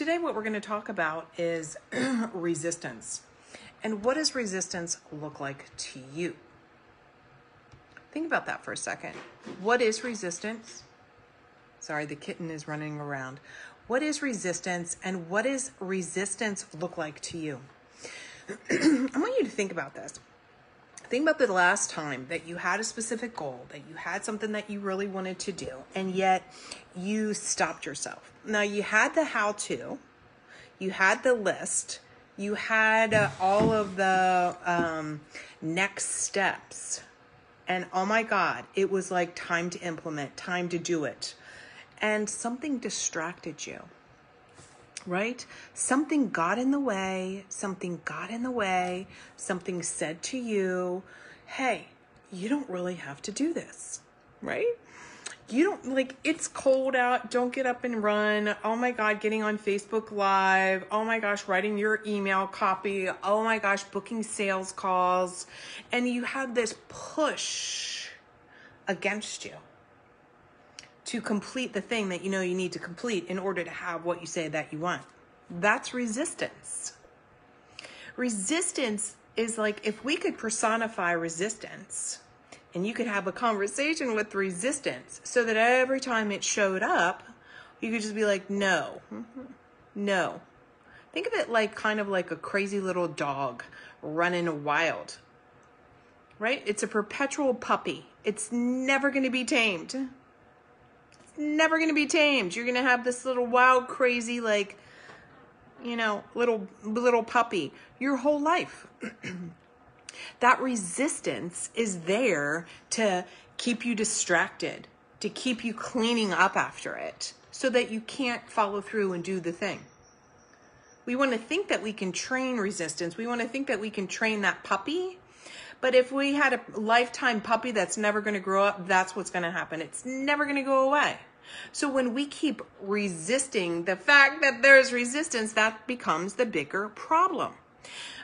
Today what we're going to talk about is resistance. And what does resistance look like to you? Think about that for a second. What is resistance? Sorry, the kitten is running around. What is resistance, and what does resistance look like to you? I want you to think about this. Think about the last time that you had a specific goal, that you had something that you really wanted to do, and yet you stopped yourself. Now, you had the how-to, you had the list, you had all of the next steps, and oh my God, it was like time to implement, time to do it. And something distracted you, right? Something got in the way, something said to you, hey, you don't really have to do this, right? You don't, it's cold out, don't get up and run. Oh my God, getting on Facebook Live. Oh my gosh, writing your email copy. Oh my gosh, booking sales calls. And you have this push against you to complete the thing that you know you need to complete in order to have what you say that you want. That's resistance. Resistance is like, if we could personify resistance and you could have a conversation with resistance so that every time it showed up, you could just be like, no, no. Think of it like kind of like a crazy little dog running wild, right? It's a perpetual puppy. It's never going to be tamed. Never going to be tamed. You're going to have this little wild, crazy, little puppy your whole life. That resistance is there to keep you distracted, to keep you cleaning up after it so that you can't follow through and do the thing. We want to think that we can train resistance. We want to think that we can train that puppy. But if we had a lifetime puppy that's never going to grow up, that's what's going to happen. It's never going to go away. So when we keep resisting the fact that there's resistance, that becomes the bigger problem.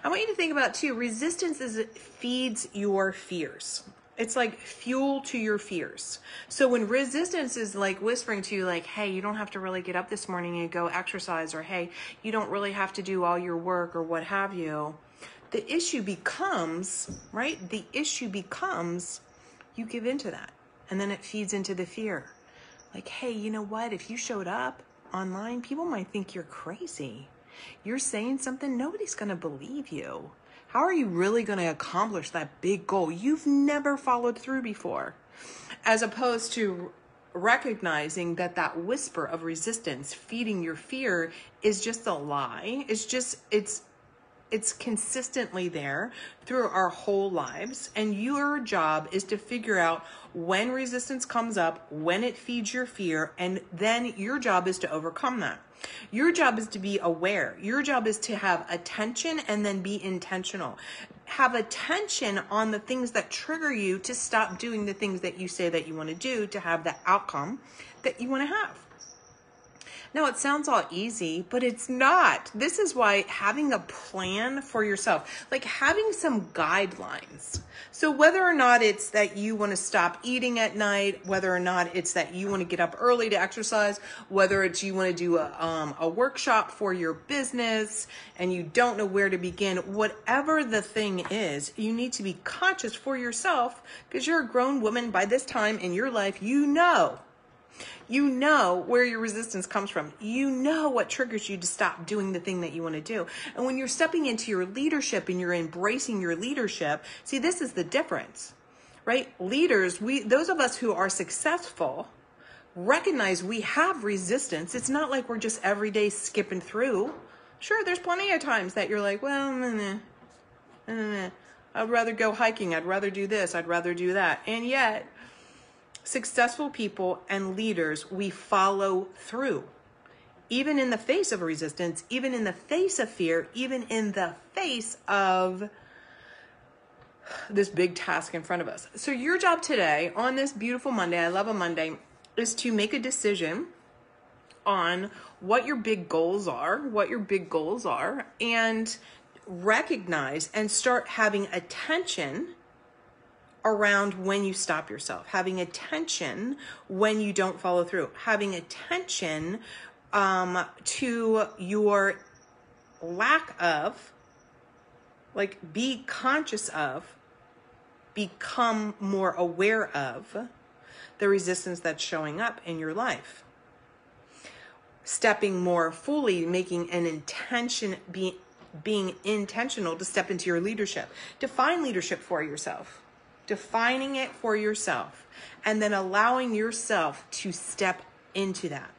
I want you to think about too, resistance feeds your fears. It's like fuel to your fears. So when resistance is like whispering to you like, hey, you don't have to really get up this morning and go exercise, or hey, you don't really have to do all your work or what have you. The issue becomes, right? The issue becomes you give into that, and then it feeds into the fear. Like, hey, you know what? If you showed up online, people might think you're crazy. You're saying something, nobody's going to believe you. How are you really going to accomplish that big goal you've never followed through before? As opposed to recognizing that that whisper of resistance feeding your fear is just a lie. It's consistently there through our whole lives. And your job is to figure out when resistance comes up, when it feeds your fear, and then your job is to overcome that. Your job is to be aware. Your job is to have attention and then be intentional. Have attention on the things that trigger you to stop doing the things that you say that you want to do to have the outcome that you want to have. Now, it sounds all easy, but it's not. This is why having a plan for yourself, like having some guidelines. So whether or not it's that you want to stop eating at night, whether or not it's that you want to get up early to exercise, whether it's you want to do a workshop for your business and you don't know where to begin, whatever the thing is, you need to be conscious for yourself because you're a grown woman by this time in your life. You know where your resistance comes from. You know what triggers you to stop doing the thing that you want to do. And when you're stepping into your leadership and you're embracing your leadership, see, this is the difference, right? Leaders, those of us who are successful, recognize we have resistance. It's not like we're just every day skipping through. Sure, there's plenty of times that you're like, well, I'd rather go hiking. I'd rather do this. I'd rather do that. And yet, successful people and leaders, we follow through. Even in the face of resistance, even in the face of fear, even in the face of this big task in front of us. So your job today on this beautiful Monday, I love a Monday, is to make a decision on what your big goals are, and recognize and start having attention around when you stop yourself, having attention when you don't follow through, having attention to your lack of, like, be conscious of, become more aware of the resistance that's showing up in your life. Stepping more fully, making an intention, being intentional to step into your leadership. Define leadership for yourself. Defining it for yourself, and then allowing yourself to step into that.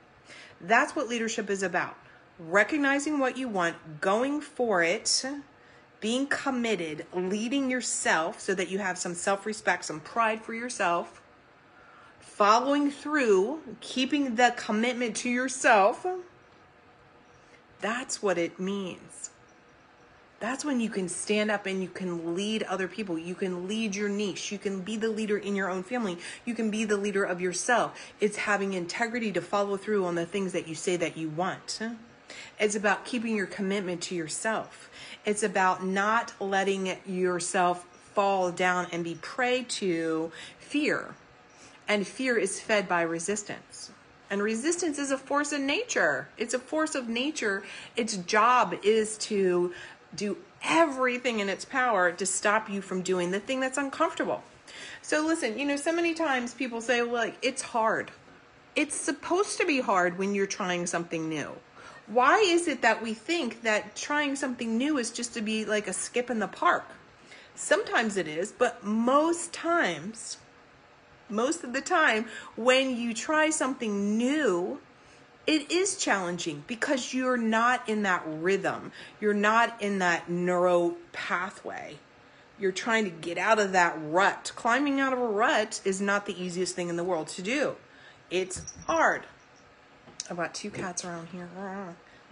That's what leadership is about. Recognizing what you want, going for it, being committed, leading yourself so that you have some self-respect, some pride for yourself, following through, keeping the commitment to yourself. That's what it means. That's when you can stand up and you can lead other people. You can lead your niche. You can be the leader in your own family. You can be the leader of yourself. It's having integrity to follow through on the things that you say that you want. It's about keeping your commitment to yourself. It's about not letting yourself fall down and be prey to fear. And fear is fed by resistance. And resistance is a force of nature. It's a force of nature. Its job is to do everything in its power to stop you from doing the thing that's uncomfortable. So listen, so many times people say, well, like, it's hard. It's supposed to be hard when you're trying something new. Why is it that we think that trying something new is just to be like a skip in the park? Sometimes it is, but most of the time, when you try something new, it is challenging because you're not in that rhythm. You're not in that neuro pathway. You're trying to get out of that rut. Climbing out of a rut is not the easiest thing in the world to do. It's hard. I've got 2 cats around here.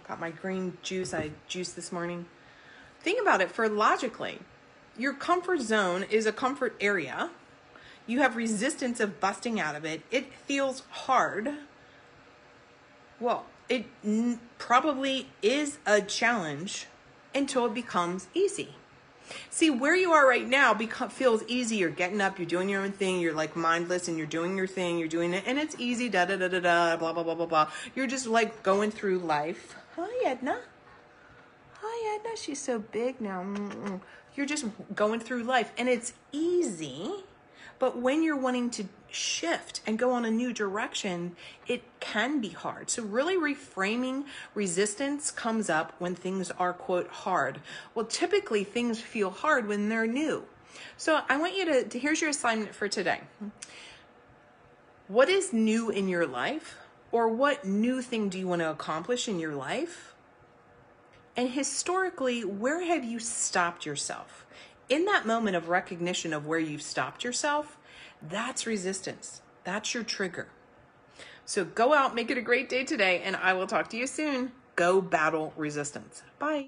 Got my green juice I juiced this morning. Think about it logically. Your comfort zone is a comfort area. You have resistance of busting out of it. It feels hard. Well, it probably is a challenge until it becomes easy. See, where you are right now feels easy. You're getting up, you're doing your own thing, you're like mindless and you're doing your thing, you're doing it, and it's easy, blah, blah, blah, blah, blah. You're just like going through life. Hi, Edna. Hi, Edna. She's so big now. You're just going through life, and it's easy. But when you're wanting to shift and go on a new direction, it can be hard. So really reframing resistance comes up when things are, quote, hard. Well, typically things feel hard when they're new. So I want you to here's your assignment for today. What is new in your life? Or what new thing do you want to accomplish in your life? And historically, where have you stopped yourself? In that moment of recognition of where you've stopped yourself, that's resistance. That's your trigger. So go out, make it a great day today, and I will talk to you soon. Go battle resistance. Bye.